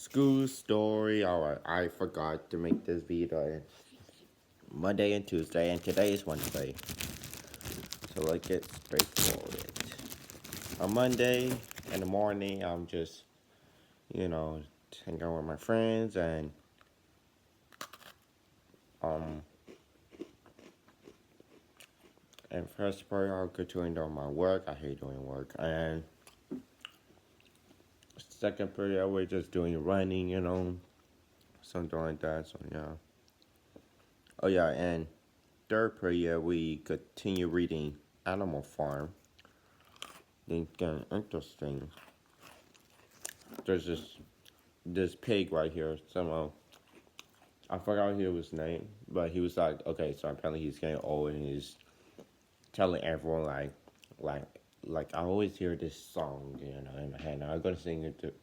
School story. Alright, I forgot to make this video Monday and Tuesday, and today is Wednesday. So let's get straightforward. On Monday in the morning, I'm just, you know, hanging out with my friends um and first part I'll continue doing my work. I hate doing work. And second period we're just doing running, something like that. So yeah. Oh yeah, and third period we continue reading Animal Farm. Then getting interesting. There's this pig right here. Somehow I forgot his name, but he was like, okay, so apparently he's getting old and he's telling everyone like like I always hear this song, in my head. And I'm gonna sing it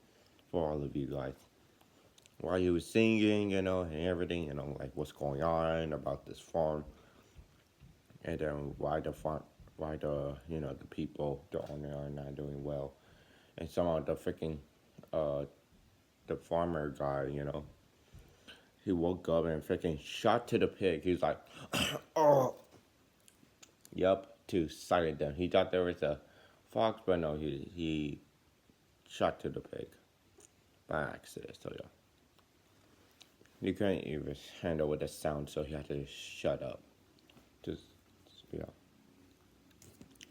for all of you guys. While he was singing, and everything, like what's going on about this farm, and then why the people, the owner, are not doing well, and somehow the freaking uh the farmer guy, he woke up and freaking shot to the pig. He was like, oh, yep, to silent them. He thought there was a fox, but no, he shot to the pig by accident. So yeah, he couldn't even handle with the sound, so he had to shut up. Just yeah.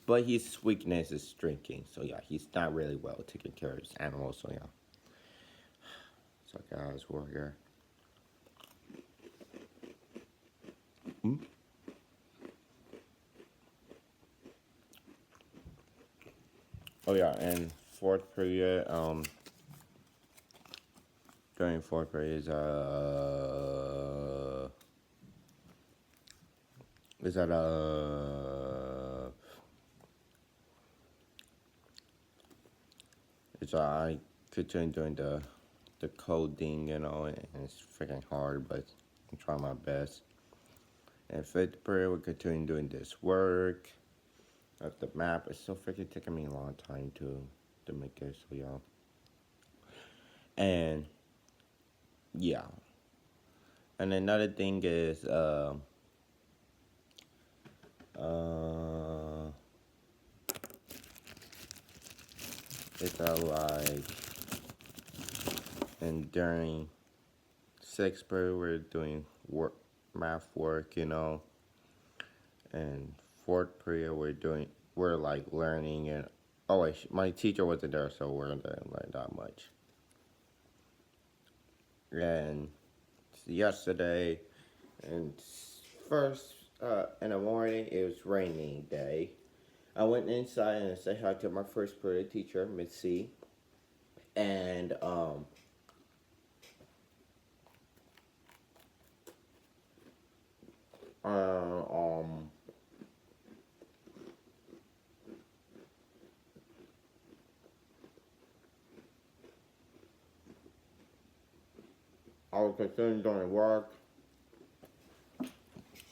But his weakness is drinking, so yeah, he's not really well taking care of his animals. So yeah, so guys, we're here. Hmm? Oh yeah, and fourth period, during fourth period is that it's I continue doing the coding, and it's freaking hard, but I'm trying my best. And fifth period, we continue doing this work of the map. It's still freaking taking me a long time to make it, so yeah. And yeah, and another thing is uh it's like, and during sixth period we're doing math work, and fourth period we're like learning. And oh wait, my teacher wasn't there, so we're not learn that much. And yesterday, and first in the morning, it was raining day. I went inside and said hi to my first period teacher, Miss C, and uh, um I was continuing doing work,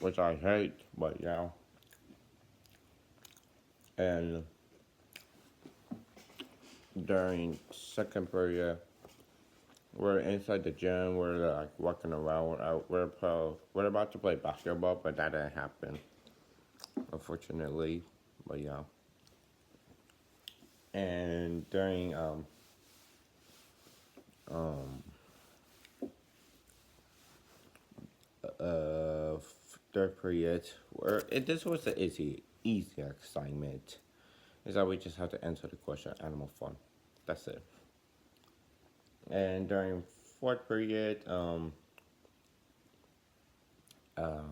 which I hate, but yeah. And during second period, we're inside the gym. We're like walking around. We're about to play basketball, but that didn't happen, unfortunately. But yeah. And during um uh third period, this was an easy assignment. Is that we just have to answer the question Animal Farm. That's it. And during fourth period, uh, oh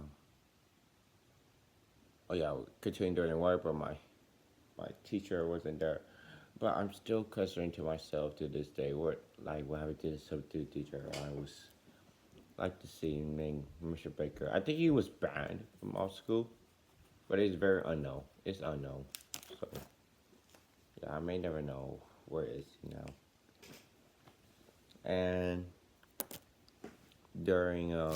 yeah, continuing doing work, but my teacher wasn't there. But I'm still questioning to myself to this day what happened to the substitute teacher. I was like to see named Mr. Baker. I think he was banned from our school, but it's very unknown. It's unknown. So yeah, I may never know where it is now. And during uh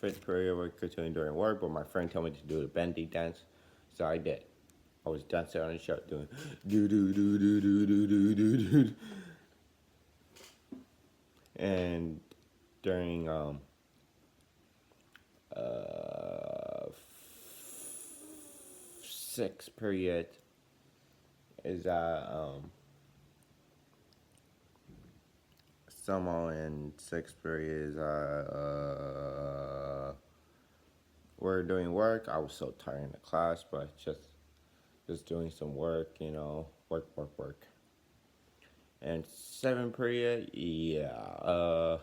fifth period, we're continuing during work, but my friend told me to do the bendy dance, so I did. I was dancing on the show doing do do do do do do do do do. And during uh sixth period is somehow in sixth period is we're doing work. I was so tired in the class, but just doing some work, work. And seventh period, yeah,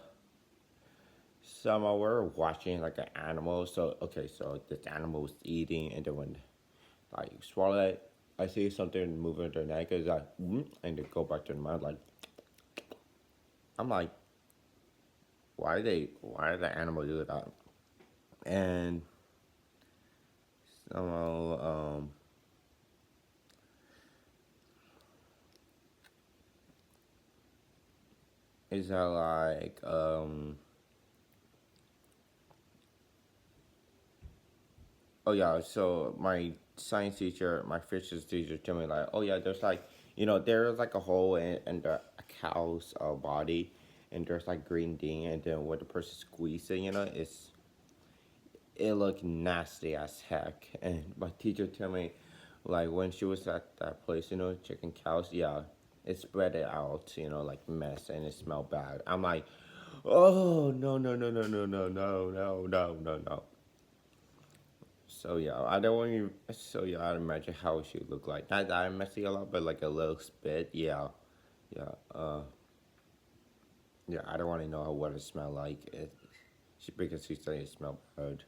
somehow we're watching like an animal. So okay, so this animal was eating, and then when like swallow it, I see something moving their neck. It's like, and they go back to the mouth. Like I'm like, why did the animal do that? And somehow is that like oh yeah, so my science teacher, my physics teacher told me like, oh yeah, there's like, there's like a hole in the a cow's body, and there's like green thing, and then when the person squeezes it, it looked nasty as heck. And my teacher told me, like when she was at that place, chicken cows, yeah, it spread it out, like mess, and it smelled bad. I'm like, oh no no no no no no no no no no no. So yeah, I don't want you. So yeah, I imagine how she look like. Not that messy a lot, but like a little spit. Yeah, yeah, yeah. I don't want to know what it smell like. Because she said it smelled bad.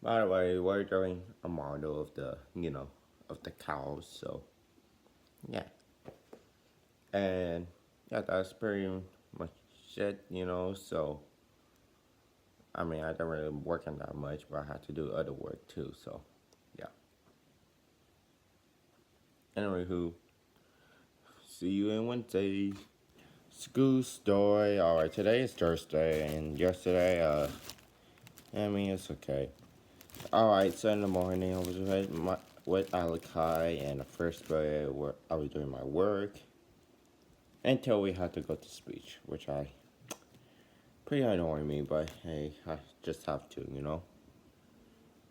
By the way, we're doing a model of of the cows. So yeah, and yeah, that's pretty much it. So I mean, I don't really work on that much, but I had to do other work too. So yeah. Anyway, who see you in Wednesday. School story. Alright, today is Thursday, and yesterday, I mean, it's okay. Alright, so in the morning, I was with Alakai, and the first day, where I was doing my work until we had to go to speech, which I pretty annoying me, but hey, I just have to.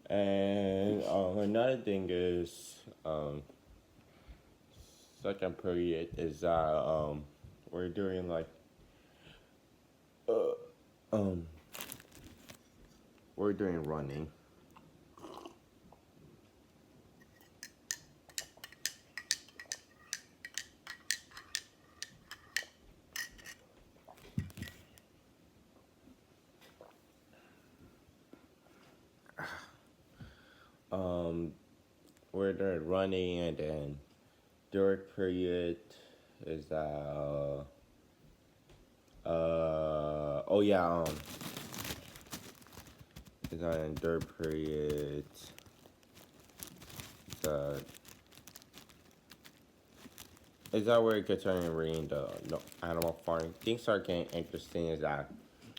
And another thing is, second period is that we're doing like uh, um we're doing running. Um, we're doing running, and then third period is oh yeah, is that in third period, uh is that where it gets on reading the no, Animal Farm? Things start getting interesting is that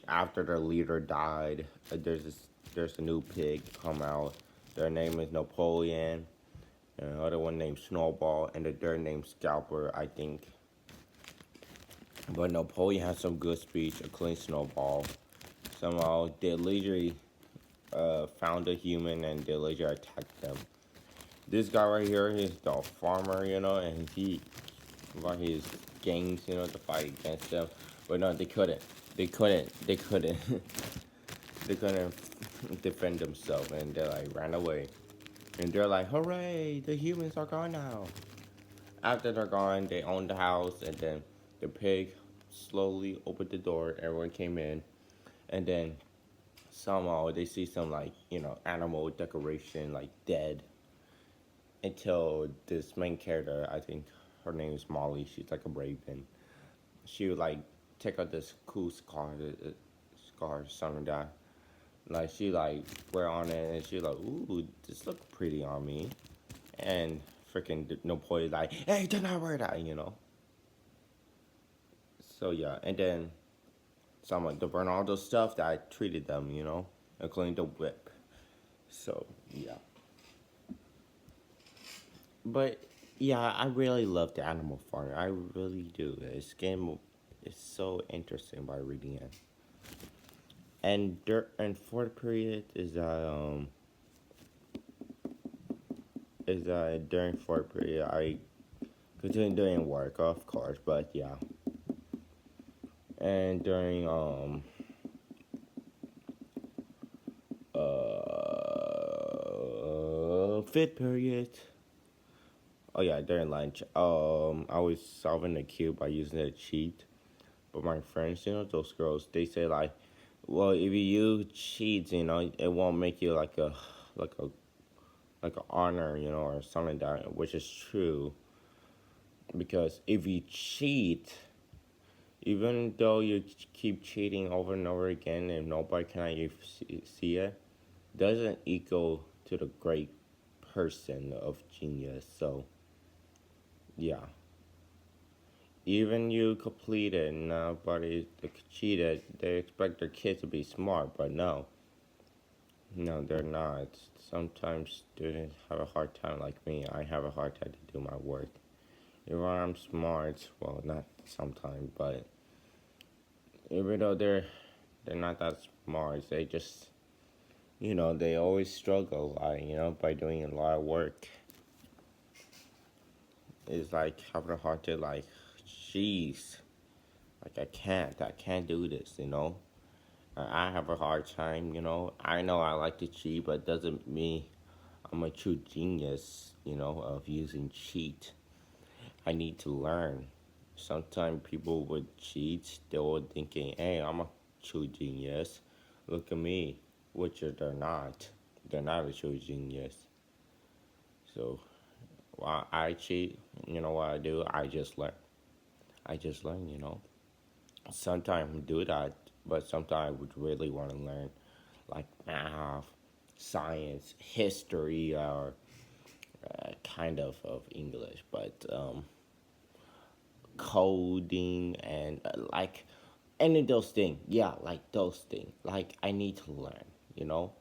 after the leader died, there's a new pig come out. Their name is Napoleon, and another one named Snowball, and the third named Scalper, I think. But Napoleon had some good speech, including Snowball. Somehow they literally found a human, and they literally attacked them. This guy right here is the farmer, and he got his gangs, to fight against them. But no, they couldn't. They couldn't. They couldn't. They couldn't defend themselves, and they like ran away. And they're like, "Hooray! The humans are gone now." After they're gone, they own the house, and then the pig slowly opened the door. Everyone came in, and then somehow they see some like animal decoration like dead until this main character, I think her name is Molly. She's like a raven. She would like take out this cool scar, something like that. Like she like wear on it, and she like, ooh, this look pretty on me. And freaking Napoleon like, hey, do not wear that. So yeah, and then some of the Bernardo stuff that I treated them, including the whip. So yeah. But yeah, I really love the Animal Farm. I really do. This game is so interesting by reading it. And fourth period is during fourth period I continue doing work, of course, but yeah. And during fifth period. Oh yeah, during lunch. I was solving the cube by using a cheat. But my friends, those girls, they say like, well, if you use cheats, it won't make you like a like an honor, or something like that, which is true. Because if you cheat, even though you keep cheating over and over again and nobody can actually see it, doesn't equal to the great person of genius. So yeah, even you complete it, nobody cheated. They expect their kids to be smart, but no, they're not. Sometimes students have a hard time like me. I have a hard time to do my work. Even though I'm smart, well, not sometimes, but even though they're not that smart, they just they always struggle, by doing a lot of work. It's like having a hard time, like, jeez, like I can't do this. I have a hard time, I know I like to cheat, but it doesn't mean I'm a true genius, of using cheat. I need to learn. Sometimes people would cheat, they were thinking, hey, I'm a true genius. Look at me, which they're not. They're not a true genius. So while I cheat, you know what I do? I just learn. I just learn. Sometimes I do that, but sometimes I would really want to learn like math, science, history, or kind of English, but coding and like any of those things. Yeah, like those things. Like I need to learn, you know?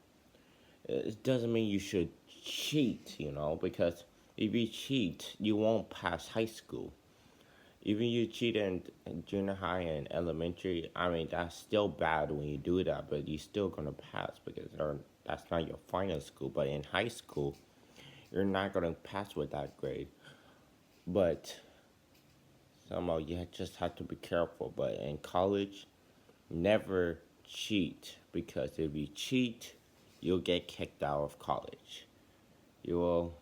It doesn't mean you should cheat, because if you cheat, you won't pass high school. Even you cheat in junior high and elementary, I mean, that's still bad when you do that, but you're still gonna pass because that's not your final school. But in high school, you're not gonna pass with that grade. But somehow you just have to be careful. But in college, never cheat because if you cheat, you'll get kicked out of college. You will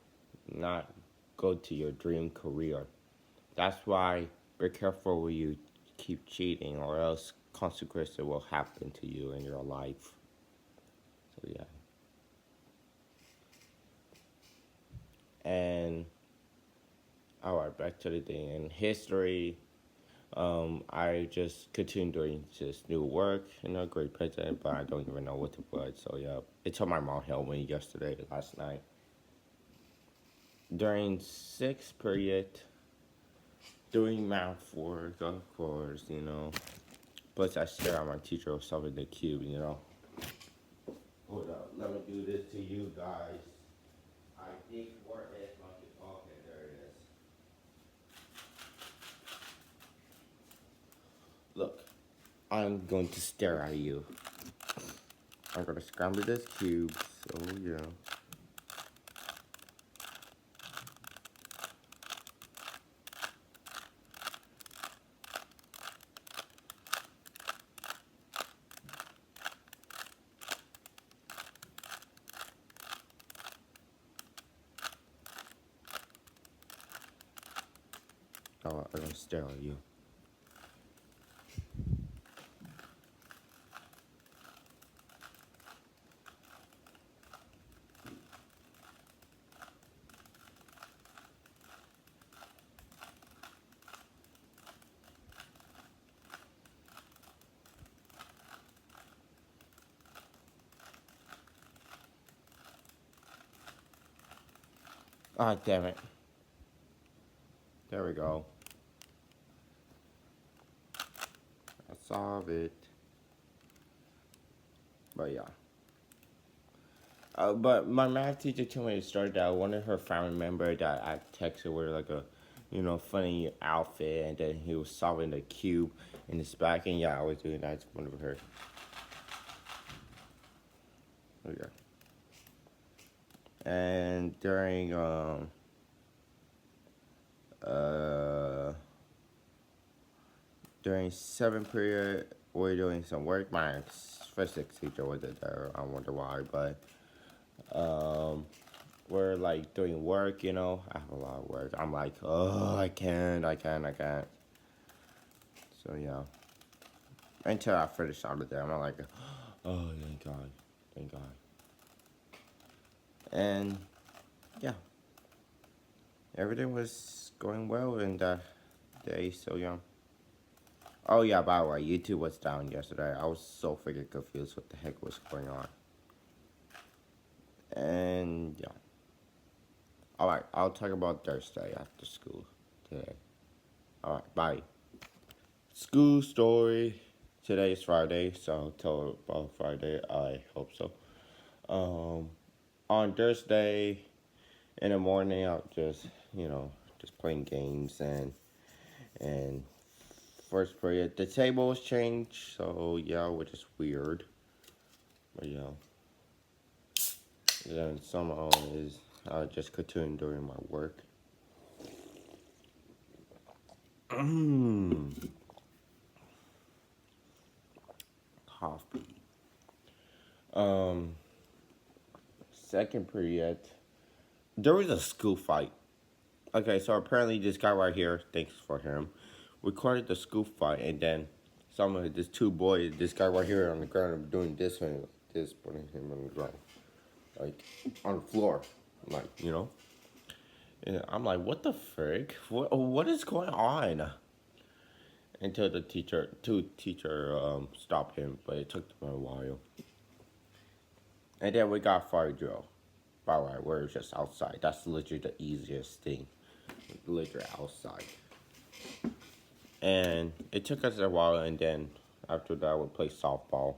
not go to your dream career. That's why be careful when you keep cheating, or else consequences will happen to you in your life. So yeah, and all right, back to the thing in history. I just continue doing just new work, great present, but I don't even know what to put. So yeah, it's on my mom helped me yesterday, last night. During sixth period, doing math work, of course. Plus, I stare at my teacher or solving the cube. Hold up, let me do this to you guys. I think where is my okay, there it is. Look, I'm going to stare at you. I'm gonna scramble this cube, so yeah. Oh, I'm gonna stare at you. Ah, damn it. There we go. I solved it. But yeah. But my math teacher told me to start that one of her family member that I texted with like a, funny outfit, and then he was solving the cube in his back, and yeah, I was doing that to one of her. Oh, yeah. And during uh during seventh period, we're doing some work. My physics teacher wasn't there. I wonder why, but um, we're like doing work. I have a lot of work. I'm like, oh, I can't. So yeah, until I finish all of them, I'm like, oh, thank God, thank God. And yeah, everything was going well in that day. So yeah. Oh yeah, by the way, YouTube was down yesterday. I was so freaking confused what the heck was going on. And yeah. Alright, I'll talk about Thursday after school today. Alright, bye. School story. Today is Friday, so I'll tell about Friday. I hope so. Um, on Thursday in the morning, I'll just playing games and first period. The table was changed, so yeah, which is weird. But yeah. Then somehow is I just continue doing my work. Coffee. Um, second period, there was a school fight. Okay, so apparently this guy right here, thanks for him, recorded the school fight, and then some of this two boys, this guy right here on the ground doing this and this, putting him on the ground, like on the floor, like And I'm like, what the frick? What is going on? Until the teacher stopped him, but it took them a while. And then we got fire drill. By the way, we're just outside. That's literally the easiest thing. Literally outside. And it took us a while, and then after that, we played softball.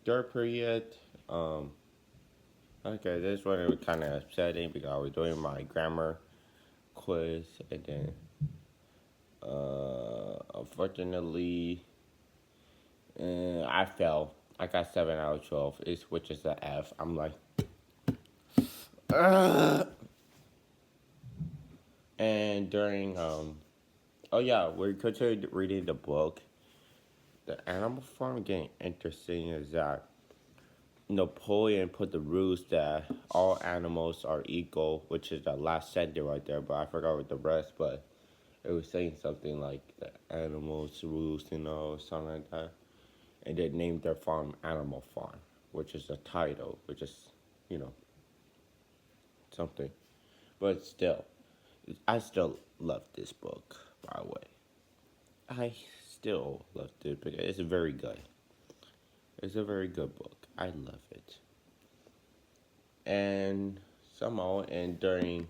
Third period, okay, this one was kind of upsetting because I was doing my grammar quiz, and then unfortunately, I fell. I got 7 out of 12. Which is an F. I'm like, ugh. And during oh yeah, we continued reading the book. The Animal Farm getting interesting is that Napoleon put the rules that all animals are equal, which is the last sentence right there, but I forgot what the rest, but it was saying something like the animals rules, something like that. And they named their farm Animal Farm, which is a title, which is, you know, something. But still, I still love this book, by the way. I still love it because it's very good. It's a very good book. I love it. And somehow, and during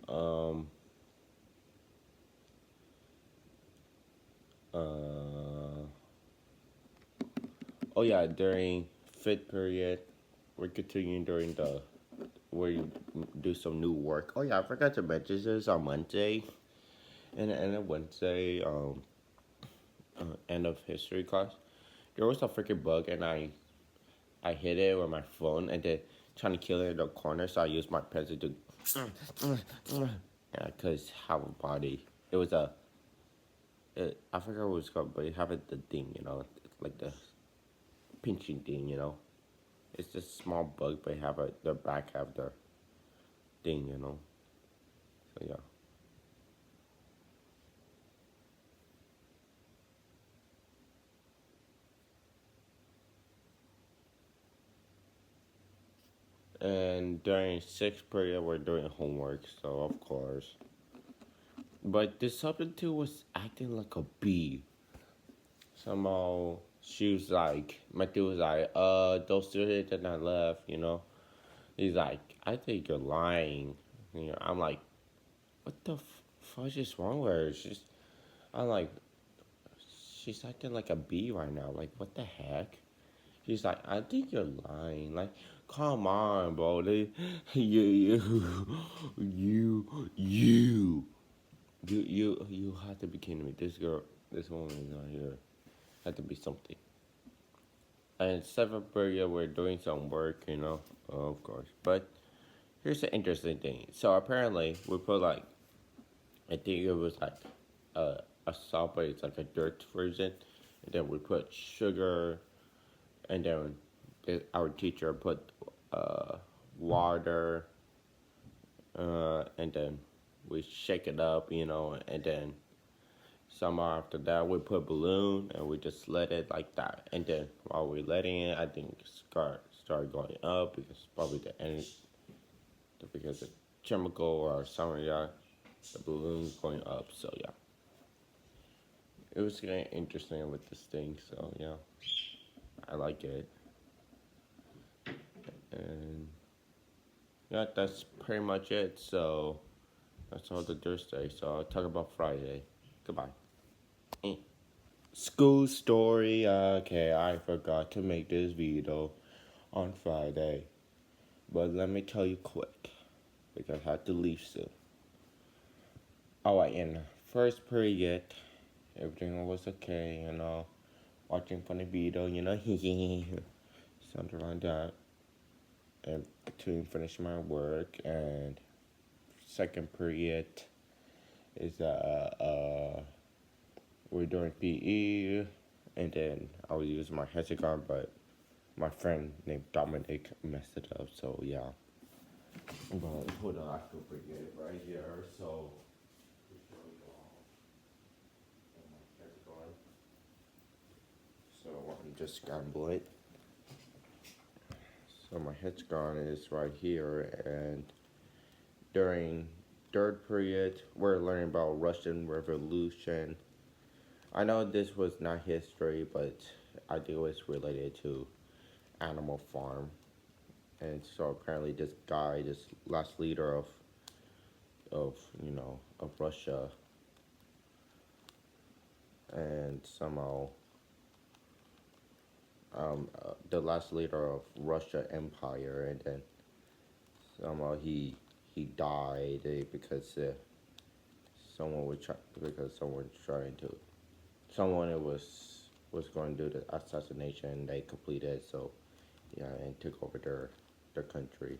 um uh oh yeah, during fifth period, we're continuing during the where you do some new work. Oh yeah, I forgot to mention this on Wednesday. And a Wednesday, end of history class, there was a freaking bug, and I hit it with my phone, and then trying to kill it in the corner. So I used my pencil to, yeah, cause have a body. It was I forgot what it's called, but it have the thing, like the pinching thing, It's just a small bug, but have the back have the thing. So yeah. And during sixth period, we're doing homework, so of course. But this substitute was acting like a bee. Somehow, she was like, my dude was like, those students that I left. He's like, I think you're lying. I'm like, what the fudge is wrong with her? I'm like, she's acting like a bee right now. Like, what the heck? He's like, I think you're lying. Like, come on, bro. You have to be kidding me. This girl, this woman is not here. Had to be something. And seventh period, we're doing some work, of course. But here's the interesting thing. So apparently, we put like, I think it was like a salt, but it's like a dirt version. And then we put sugar, and then our teacher put water, and then we shake it up, and then somehow after that we put balloon and we just let it like that. And then while we're letting it, I think started going up because probably the energy, because the chemical or something, yeah, the balloon's going up. So yeah, it was getting interesting with this thing. So yeah, I like it. And yeah, that's pretty much it. So that's all the Thursday. So I'll talk about Friday. Goodbye. Eh. School story. Okay, I forgot to make this video on Friday. But let me tell you quick, because I had to leave soon. Alright, in first period, everything was okay, watching funny video, something like that. And to finish my work, and second period is we're doing PE, and then I was using my hexagon, but my friend named Dominic messed it up, so yeah. But hold on, I can forget it right here, so I'm just scrambling it. So my hexagon is right here, and during third period, we're learning about Russian Revolution. I know this was not history, but I think it was related to Animal Farm. And so apparently this guy, this last leader of Russia, and somehow the last leader of Russia Empire, and then somehow he died because someone was trying to someone was going to do the assassination. They completed, so yeah, and took over their country.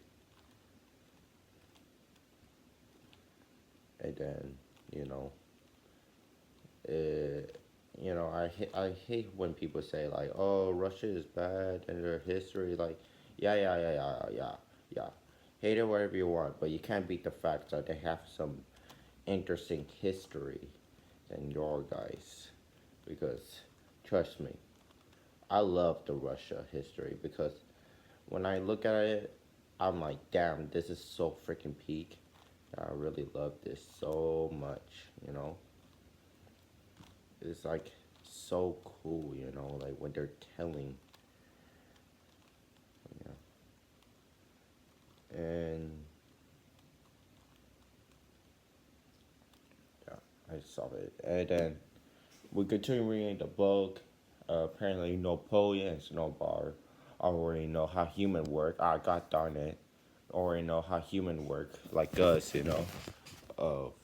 And then I hate when people say like, oh, Russia is bad and their history. Like, yeah. Hate it whatever you want, but you can't beat the fact that they have some interesting history than your guys. Because trust me, I love the Russia history because when I look at it, I'm like, damn, this is so freaking peak. I really love this so much. It's like so cool, like when they're telling, and yeah, I saw it. And then we continue reading the book. Apparently, Napoleon and Snowball already know how human work. Ah, god darn it, already know how human work like us, of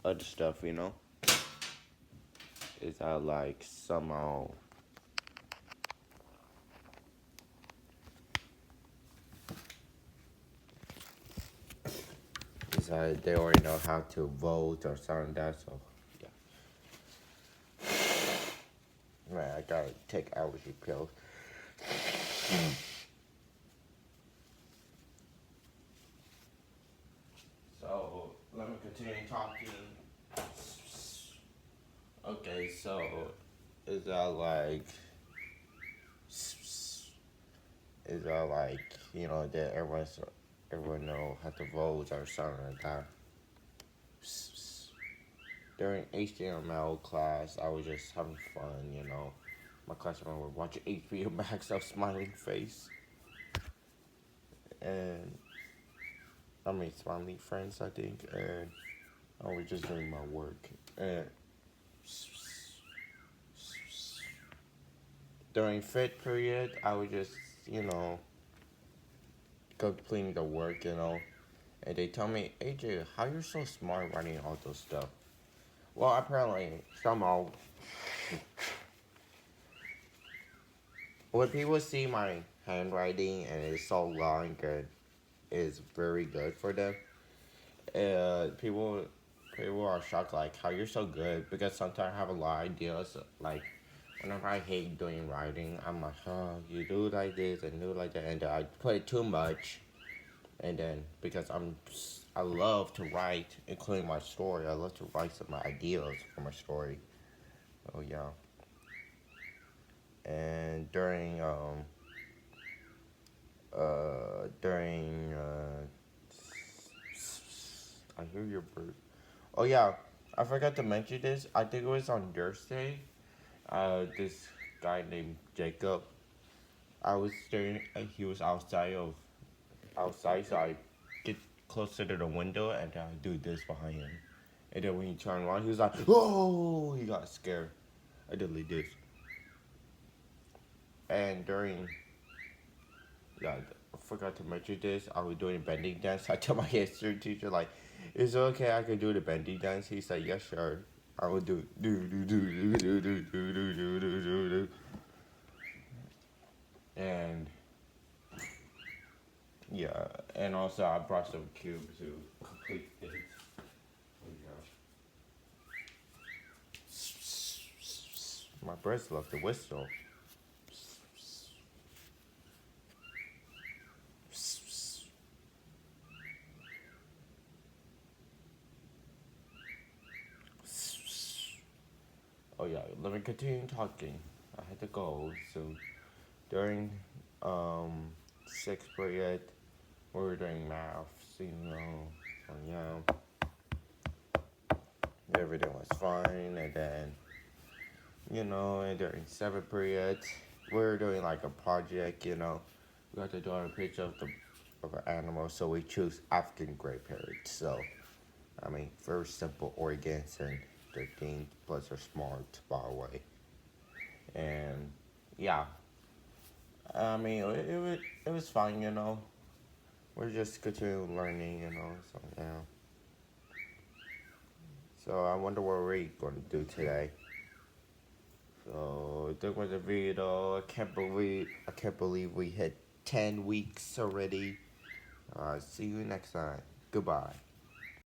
other stuff, is that like somehow is that they already know how to vote or something like that. So yeah, man, I gotta take allergy pills. So let me continue talking. Okay, so is that like is that like that everyone know how to vote or something like that. During HTML class, I was just having fun. My classroom would watch HBO Max of smiling face, and I mean smiley friends, I think, and I was just doing my work, and during fifth period, I would just, you know, completing the work, you know. And they tell me, AJ, how you're so smart writing all those stuff? Well, apparently, somehow, when people see my handwriting and it's so long and it's very good for them, people are shocked like how you're so good because sometimes I have a lot of ideas like whenever I hate doing writing I'm like you do like this and do like that and I play too much and then because I love to write including my story I love to write some ideas for my story oh yeah and during I hear your bird. Oh yeah, I forgot to mention this. I think it was on Thursday. This guy named Jacob. I was staring. He was outside, so I get closer to the window and I do this behind him. And then when he turned around, he was like, "Whoa!" He got scared. I did like this. And during, yeah, I forgot to mention this. I was doing bending dance. I told my history teacher like, "Is it okay? I can do the bending dance." He said, "Yes, sure." I would do. And yeah, and also I brought some cubes to complete this. Oh, yeah. My birds love to whistle. Oh yeah, let me continue talking. I had to go. So during sixth period, we were doing maths. So yeah, everything was fine. And then and during seventh period, we were doing like a project. We had to draw a picture of an animal. So we choose African gray parrots. So I mean, very simple organs and 13 plus are smart, by the way. And yeah, I mean, it was fun. We're just continuing learning. So yeah. So I wonder what we're going to do today. So that was a video. I can't believe we hit 10 weeks already. See you next time. Goodbye.